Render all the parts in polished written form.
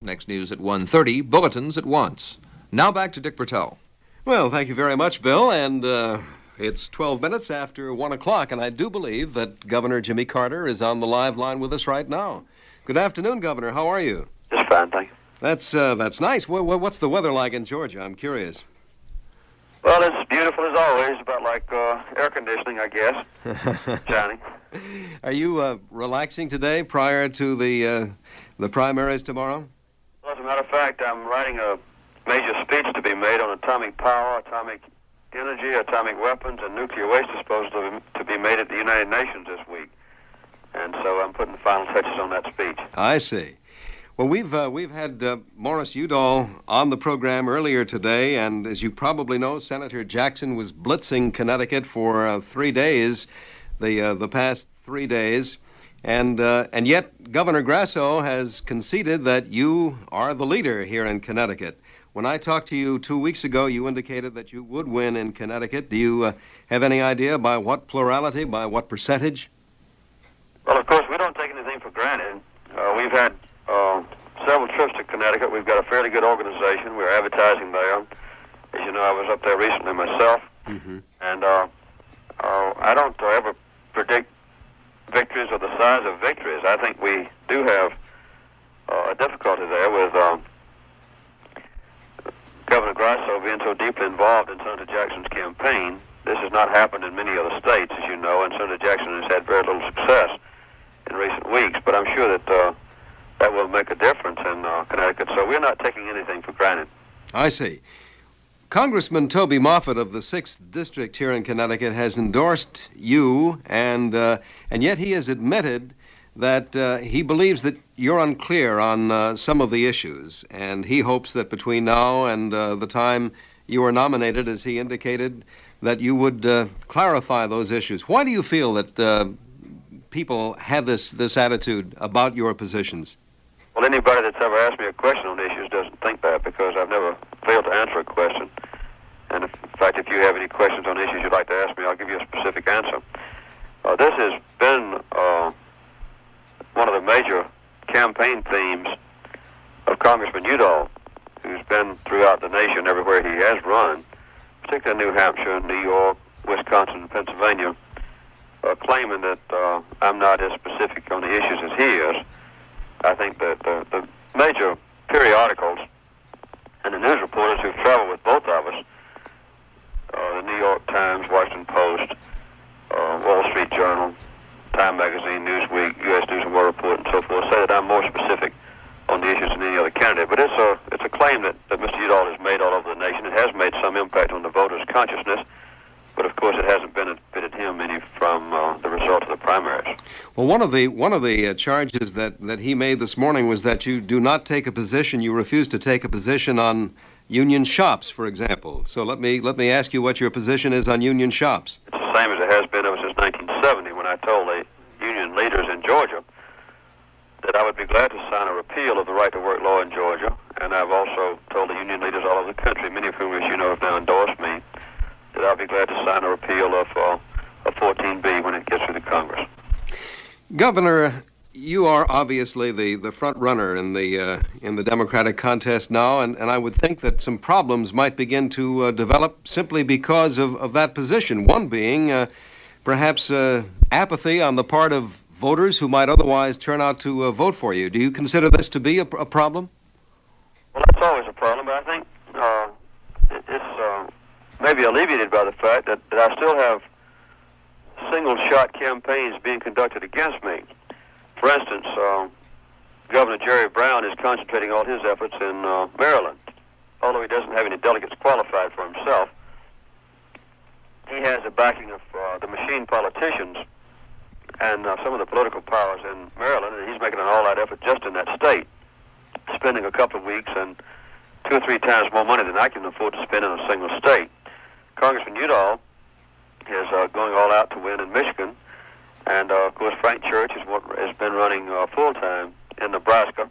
Next news at 1:30, bulletins at once. Now back to Dick Bertel. Well, thank you very much, Bill, and it's 12 minutes after 1 o'clock, and I do believe that Governor Jimmy Carter is on the live line with us right now. Good afternoon, Governor. How are you? Just fine, thank you. That's nice. What's the weather like in Georgia? I'm curious. Well, it's beautiful as always, about like air conditioning, I guess. Shining. Are you relaxing today prior to the primaries tomorrow? Well, as a matter of fact, I'm writing a major speech to be made on atomic power, atomic energy, atomic weapons, and nuclear waste disposal to be made at the United Nations this week. And so I'm putting the final touches on that speech. I see. Well, we've had Morris Udall on the program earlier today, and as you probably know, Senator Jackson was blitzing Connecticut for 3 days, the past 3 days, and yet Governor Grasso has conceded that you are the leader here in Connecticut. When I talked to you 2 weeks ago, you indicated that you would win in Connecticut. Do you have any idea by what plurality, by what percentage? Well, of course, we don't take anything for granted. We've had several trips to Connecticut. We've got a fairly good organization. We're advertising there. As you know, I was up there recently myself. Mm-hmm. And I don't ever predict victories or the size of victories. I think we do have a difficulty there with Governor Grasso being so deeply involved in Senator Jackson's campaign. This has not happened in many other states, as you know, and Senator Jackson has had very little success in recent weeks. But I'm sure that that will make a difference in Connecticut. So we're not taking anything for granted. I see. Congressman Toby Moffett of the 6th District here in Connecticut has endorsed you, and yet he has admitted that he believes that you're unclear on some of the issues, and he hopes that between now and the time you are nominated, as he indicated, that you would clarify those issues. Why do you feel that people have this attitude about your positions? Well, anybody that's ever asked me a question on issues doesn't think that, because I've never failed to answer a question. And in fact, if you have any questions on issues you'd like to ask me, I'll give you a specific answer. This has been one of the major campaign themes of Congressman Udall, who's been throughout the nation everywhere he has run, particularly New Hampshire, New York, Wisconsin, and Pennsylvania, claiming that I'm not as specific on the issues as he is. I think that the major periodicals and the news reporters who've traveled with both of us, the New York Times, Washington Post, Wall Street Journal, Time Magazine, Newsweek, U.S. News and World Report, and so forth, say that I'm more specific on the issues than any other candidate. But it's a claim that Mr. Udall has made all over the nation. It has made some impact on the voters' consciousness, but of course it hasn't benefited him any from the result of the primaries. Well, one of the charges that he made this morning was that you do not take a position, you refuse to take a position on union shops, for example. So let me ask you what your position is on union shops. It's the same as it has been ever since 1970, when I told the union leaders in Georgia that I would be glad to sign a repeal of the right to work law in Georgia, and I've also told the union leaders all over the country, many of whom, as you know, have now endorsed me, that I'll be glad to sign a repeal of 14B when it gets through the Congress. Governor, you are obviously the front runner in the Democratic contest now, and I would think that some problems might begin to develop simply because of that position. One being perhaps apathy on the part of voters who might otherwise turn out to vote for you. Do you consider this to be a problem? Well, that's always a problem, but I think it's maybe alleviated by the fact that I still have single-shot campaigns being conducted against me. For instance, Governor Jerry Brown is concentrating all his efforts in Maryland. Although he doesn't have any delegates qualified for himself, he has the backing of the machine politicians and some of the political powers in Maryland, and he's making an all-out effort just in that state, spending a couple of weeks and 2 or 3 times more money than I can afford to spend in a single state. Congressman Udall is going all out to win in Michigan, and of course Frank Church has been running full-time in Nebraska.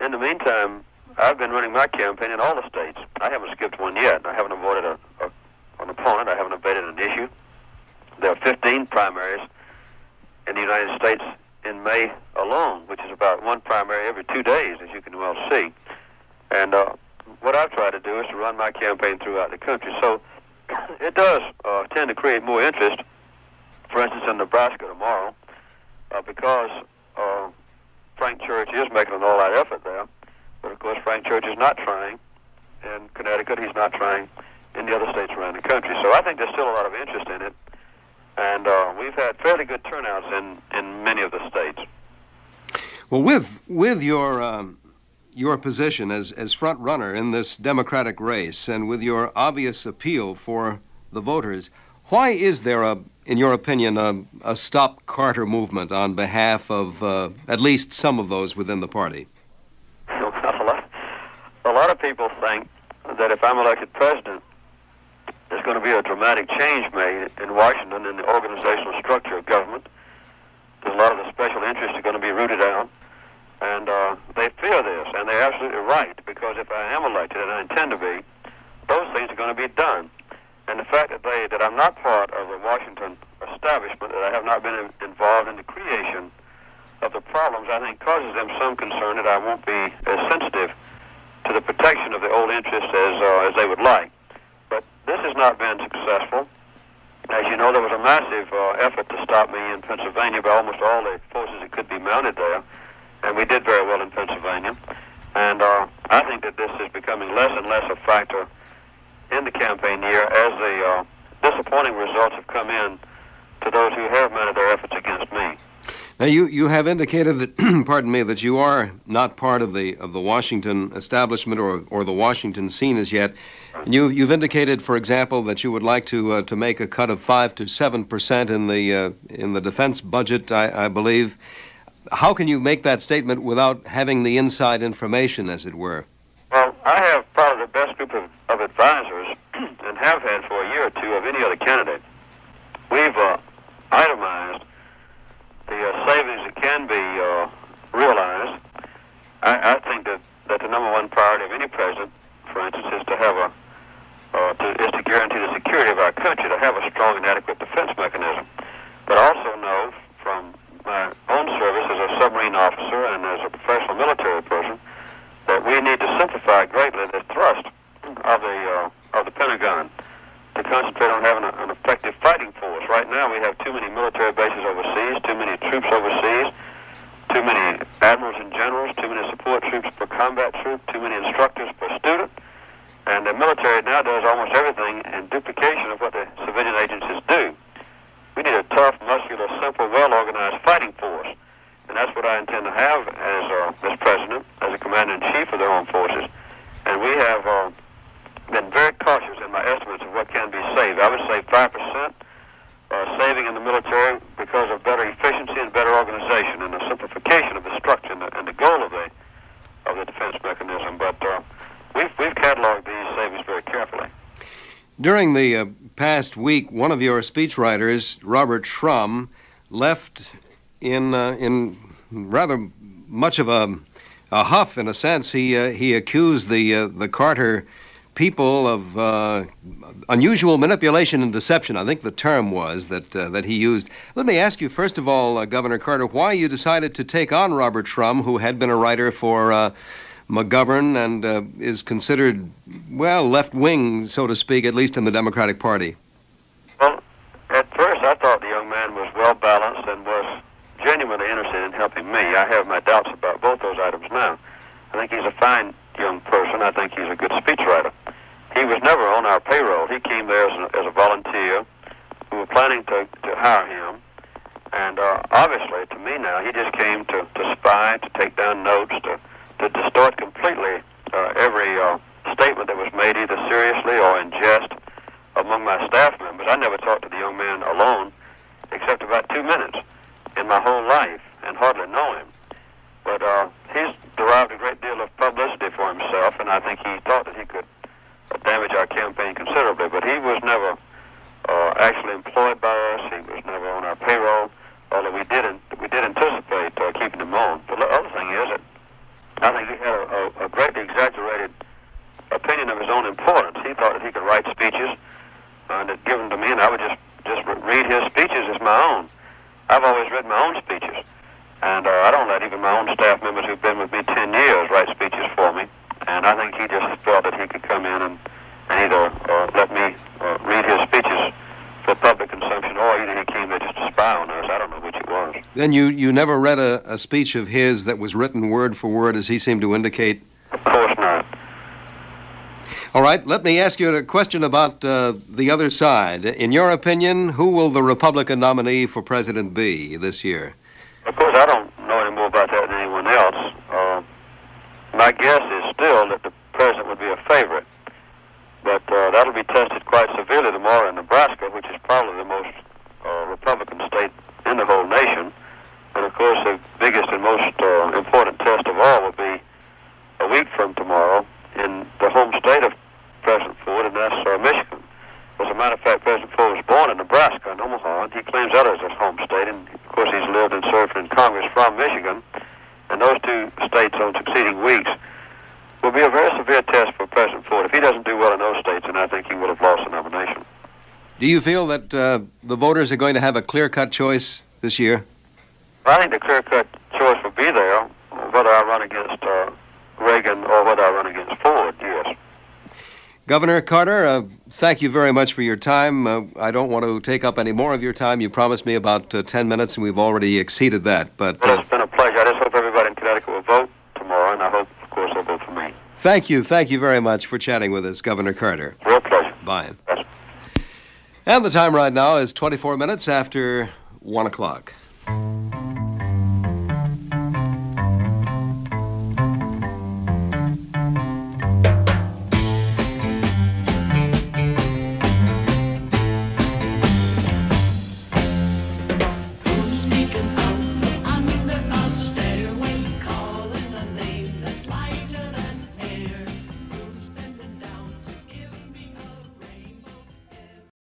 In the meantime, I've been running my campaign in all the states. I haven't skipped one yet. I haven't avoided an opponent. I haven't evaded an issue. There are 15 primaries in the United States in May alone, which is about one primary every 2 days, as you can well see. And what I've tried to do is to run my campaign throughout the country. So it does tend to create more interest, for instance, in Nebraska tomorrow, because Frank Church is making an all-out effort there. But, of course, Frank Church is not trying in Connecticut. He's not trying in the other states around the country. So I think there's still a lot of interest in it. And we've had fairly good turnouts in many of the states. Well, with your position as front runner in this Democratic race, and with your obvious appeal for the voters, why is there in your opinion, a Stop Carter movement on behalf of at least some of those within the party? A lot of people think that if I'm elected president, there's going to be a dramatic change made in Washington in the organizational structure of government. There's a lot of the special interests are going to be rooted out. And they fear this, and they're absolutely right, because if I am elected, and I intend to be, those things are going to be done. And the fact that I'm not part of the Washington establishment, that I have not been involved in the creation of the problems, I think causes them some concern that I won't be as sensitive to the protection of the old interests as they would like. But this has not been successful. As you know, there was a massive effort to stop me in Pennsylvania by almost all the forces that could be mounted there. And we did very well in Pennsylvania. And I think that this is becoming less and less a factor in the campaign year as the disappointing results have come in to those who have mounted their efforts against me. Now, you have indicated that, pardon me, that you are not part of the Washington establishment or the Washington scene as yet. And you've indicated, for example, that you would like to make a cut of 5 to 7% in the defense budget, I believe. How can you make that statement without having the inside information, as it were? Well, I have probably the best group of advisors, and have had for a year or two, of any other candidate. We've itemized the savings that can be realized. I think that the number one priority of any president, for instance, is to have is to guarantee the security of our country, to have a strong and adequate defense mechanism. But I also know from my own service as a submarine officer and as a professional military person that we need to simplify greatly the thrust of the Pentagon to concentrate on having an effective fighting force. Right now we have too many military bases overseas, too many troops overseas, too many admirals and generals, too many support troops per combat troop, too many instructors per student, and the military now does almost everything in duplication of what the civilian agencies do. We need a tough, muscular, simple, well-organized fighting force, and that's what I intend to have as president, as a commander-in-chief of the armed forces. And we have been very cautious in my estimates of what can be saved. I would say 5% saving in the military because of better efficiency and better organization and the simplification of the structure and the goal of the defense mechanism. But we've cataloged these savings very carefully. During the past week, one of your speechwriters, Robert Shrum, left in rather much of a huff, in a sense. He accused the Carter people of unusual manipulation and deception. I think the term was that he used. Let me ask you, first of all, Governor Carter, why you decided to take on Robert Shrum, who had been a writer for McGovern and is considered, well, left-wing, so to speak, at least in the Democratic Party. Well, at first I thought the young man was well-balanced and was genuinely interested in helping me. I have my doubts about both those items now. I think he's a fine young person. I think he's a good speechwriter. He was never on our payroll. He came there as a volunteer. We were planning to hire him. And obviously, to me now, he just came to spy, to take down notes, to distort completely every statement that was made either seriously or in jest among my staff members. I never talked to the young man alone except about 2 minutes in my whole life and hardly know him. But he's derived a great deal of publicity for himself, and I think he thought that he could damage our campaign considerably. But he was never actually employed by us. He was never on our payroll, although we did anticipate keeping him on. The other thing is that I think he had a greatly exaggerated opinion of his own importance. He thought that he could write speeches and had given to me, and I would just read his speeches as my own. I've always written my own speeches, And I don't let even my own staff members who've been with me 10 years write speeches for me. And I think he just felt that he could come in and either let me read his speeches for public consumption, or either he came there just to spy on us. I don't know which it was. Then you never read a speech of his that was written word for word, as he seemed to indicate? Of course not. All right, let me ask you a question about the other side. In your opinion, who will the Republican nominee for president be this year? Of course, I don't know any more about that than anyone else. My guess is still that the president would be a favorite. But that'll be tested quite severely tomorrow in Nebraska, which is probably the most Republican state in the whole nation. And of course, the biggest and most important test of all will be a week from tomorrow in the home state of President Ford, and that's Michigan. As a matter of fact, President Ford was born in Nebraska, in Omaha, and he claims that as his home state. And of course, he's lived and served in Congress from Michigan. And those two states on succeeding weeks will be a very severe test for President Ford. If he doesn't do well in those states, then I think he would have lost the nomination. Do you feel that the voters are going to have a clear-cut choice this year? Well, I think the clear-cut choice will be there, whether I run against Reagan or whether I run against Ford, yes. Governor Carter, thank you very much for your time. I don't want to take up any more of your time. You promised me about 10 minutes, and we've already exceeded that. But well, it's been a pleasure. I just hope everybody in Connecticut will vote tomorrow, and I hope, of course, they'll vote for me. Thank you very much for chatting with us, Governor Carter. Real pleasure. Bye. Yes. And the time right now is 24 minutes after 1 o'clock.